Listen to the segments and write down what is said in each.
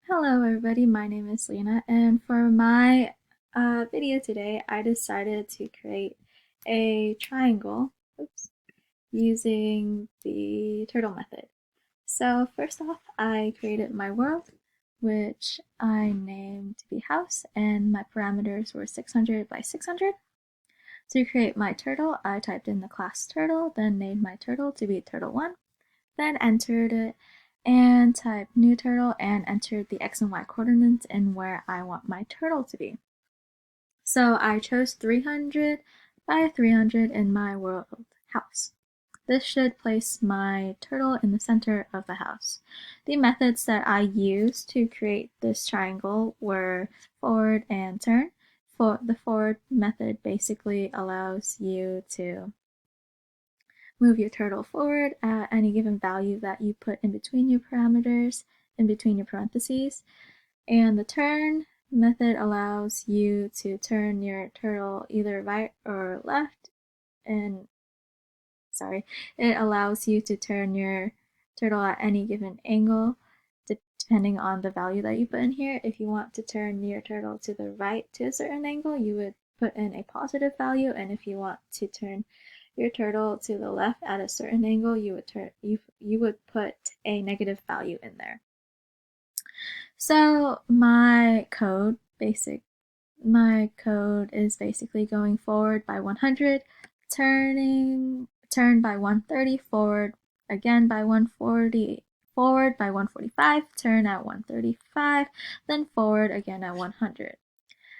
Hello everybody, my name is Lena, and for my video today I decided to create a triangle using the turtle method. So first off, I created my world, which I named to be house, and my parameters were 600 by 600. To create my turtle, I typed in the class turtle, then named my turtle to be turtle1, then entered it and typed new turtle and entered the x and y coordinates and where I want my turtle to be. So I chose 300 by 300 in my world house. This should place my turtle in the center of the house. The methods that I used to create this triangle were forward and turn. For the forward method basically allows you to move your turtle forward at any given value that you put in between your parameters, in between your parentheses. And the turn method allows you to turn your turtle either right or left. And it allows you to turn your turtle at any given angle depending on the value that you put in here. If you want to turn your turtle to the right to a certain angle, you would put in a positive value, and if you want to turn your turtle to the left at a certain angle, you would put a negative value in there. So my code is basically going forward by 100, turn by 130, forward again by 140, forward by 145, turn at 135, then forward again at 100.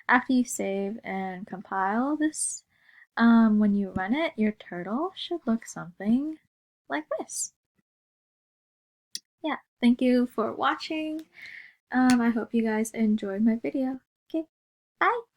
After you save and compile this, when you run it, your turtle should look something like this. Yeah, thank you for watching. I hope you guys enjoyed my video. Okay, bye!